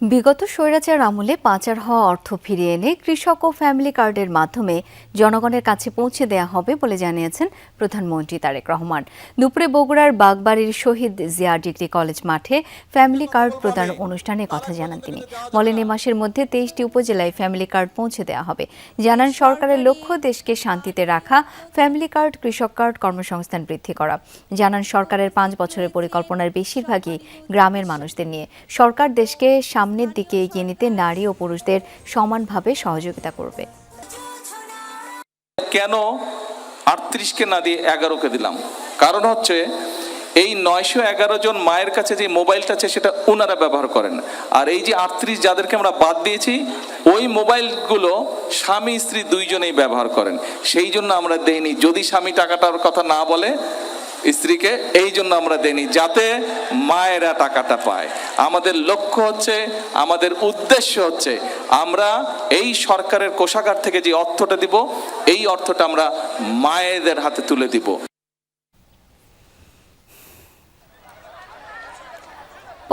বিগত স্বৈরাচার আমলে পাচার হওয়া অর্থ ফিরিয়ে এনে কৃষক ও ফ্যামিলি কার্ডের মাধ্যমে জনগণের কাছে পৌঁছে দেওয়া হবে বলে জানিয়েছেন প্রধানমন্ত্রী তারেক রহমান। দুপুরে বগুড়ার বাগবাড়ির শহীদ জিয়া ডিগ্রি কলেজ মাঠে ফ্যামিলি কার্ড প্রদান অনুষ্ঠানে কথা জানান তিনি। বলেন, এ মাসের মধ্যে 23টি উপজেলায় ফ্যামিলি কার্ড পৌঁছে দেওয়া হবে। জানান, সরকারের লক্ষ্য দেশকে শান্তিতে রাখা, ফ্যামিলি কার্ড, কৃষক কার্ড, কর্মসংস্থান বৃদ্ধি করা। জানান, সরকারের 5 বছরের পরিকল্পনার বেশিরভাগই গ্রামের মানুষদের নিয়ে। সরকার দেশকে সামনের দিকে এগিয়ে নিতে নারী ও পুরুষদের সমানভাবে সহযোগিতা করবে। কেন 38কে না দিয়ে 11কে দিলাম? কারণ হচ্ছে এই 911 জন মায়ের কাছে যে মোবাইলটা আছে সেটা ওনারা ব্যবহার করেন, আর এই যে 38 যাদেরকে আমরা বাদ দিয়েছি ওই মোবাইলগুলো স্বামী স্ত্রী দুইজনেই ব্যবহার করেন। সেই জন্য আমরা দেইনি। যদি স্বামী টাকাটার কথা না বলে স্ত্রীকে, এই জন্য আমরা দেইনি, যাতে মায়েরা টাকাটা পায়। আমাদের লক্ষ্য হচ্ছে, আমাদের উদ্দেশ্য হচ্ছে, আমরা এই সরকারের কোষাগার থেকে যে অর্থটা দিব, এই অর্থটা আমরা মায়েদের হাতে তুলে দিব।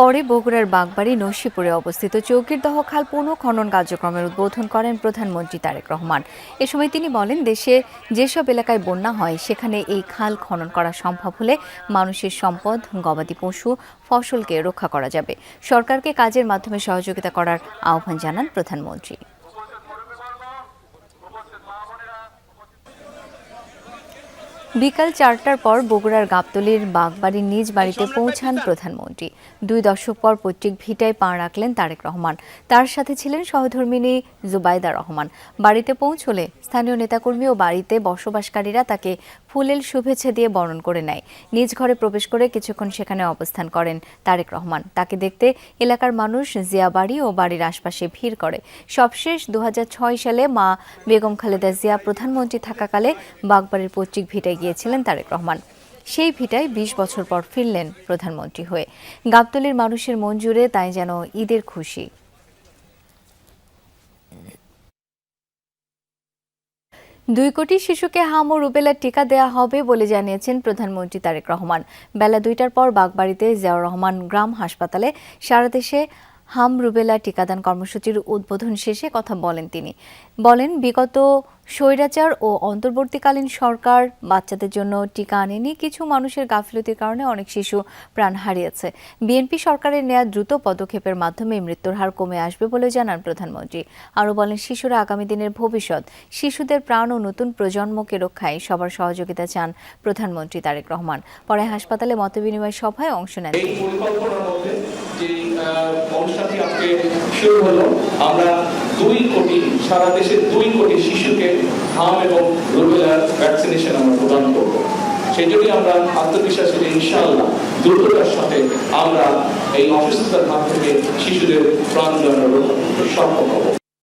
পরে বগুড়ার বাগবাড়ি নসিপুরে অবস্থিত চৌকিরদহ খাল পুনঃখনন কার্যক্রমের উদ্বোধন করেন প্রধানমন্ত্রী তারেক রহমান। এ সময় তিনি বলেন, দেশে যেসব এলাকায় বন্যা হয় সেখানে এই খাল খনন করা সম্ভব হলে মানুষের সম্পদ, গবাদি পশু, ফসলকে রক্ষা করা যাবে। সরকারকে কাজের মাধ্যমে সহযোগিতা করার আহ্বান জানান প্রধানমন্ত্রী। বিকাল 4টার পর বগুড়ার গাবতলীর বাগবাড়ির নিজ বাড়িতে পৌঁছান প্রধানমন্ত্রী। 2 দশক পর পৈতৃক ভিটায় পা রাখলেন তারেক রহমান। তার সাথে ছিলেন সহধর্মিণী জুবাইদা রহমান। বাড়িতে পৌঁছলে স্থানীয় নেতাকর্মী ও বাড়িতে বসবাসকারীরা তাকে ফুলেল শুভেচ্ছা দিয়ে বরণ করে নেয়। নিজ ঘরে প্রবেশ করে কিছুক্ষণ সেখানে অবস্থান করেন তারেক রহমান। তাকে দেখতে এলাকার মানুষ জিয়া বাড়ি ও বাড়ির আশপাশে ভিড় করে। সবশেষ 2006 সালে মা বেগম খালেদা জিয়া প্রধানমন্ত্রী থাকাকালে বাগবাড়ির পৈতৃক ভিটায় গিয়েছিলেন তারেক রহমান। সেই ভিটায় 20 বছর পর ফিরলেন প্রধানমন্ত্রী হয়ে। গাবতলীর মানুষের মন জুড়ে তাই যেন ঈদের খুশি। 2 কোটি শিশুকে হাম ও রুবেলার টিকা দেওয়া হবে বলে জানিয়েছেন প্রধানমন্ত্রী তারেক রহমান। বেলা 2টার পর বাগবাড়িতে জিয়াউর রহমান গ্রাম হাসপাতালে সারা দেশে হাম রুবেলা টিকাদান কর্মসূচির উদ্বোধন শেষে কথা বলেন তিনি। বলেন, বিগত স্বৈরাচার ও অন্তর্বর্তীকালীন সরকার বাচ্চাদের জন্য টিকা আনেনি। কিছু মানুষের গাফিলতির কারণে অনেক শিশু প্রাণ হারিয়েছে। বিএনপি সরকারের নেয়া দ্রুত পদক্ষেপের মাধ্যমে মৃত্যুর হার কমে আসবে বলে জানান প্রধানমন্ত্রী। আরও বলেন, শিশুরা আগামী দিনের ভবিষ্যৎ। শিশুদের প্রাণ ও নতুন প্রজন্মকে রক্ষায় সবার সহযোগিতা চান প্রধানমন্ত্রী তারেক রহমান। পরে হাসপাতালে মতবিনিময় সভায় অংশ নেন। অনুষ্ঠানটি আজকে শুরু হলো। আমরা 2 কোটি, সারা দেশে 2 কোটি শিশুকে হাম এবং রুবেলার ভ্যাকসিনেশন আমরা প্রদান করব। সেই জন্যই আমরা আত্মবিশ্বাসী যে ইনশাআল্লাহ দ্রুততার সাথে আমরা এই অসুস্থতার হাত থেকে শিশুদের প্রাণ রক্ষা করতে সক্ষম হব।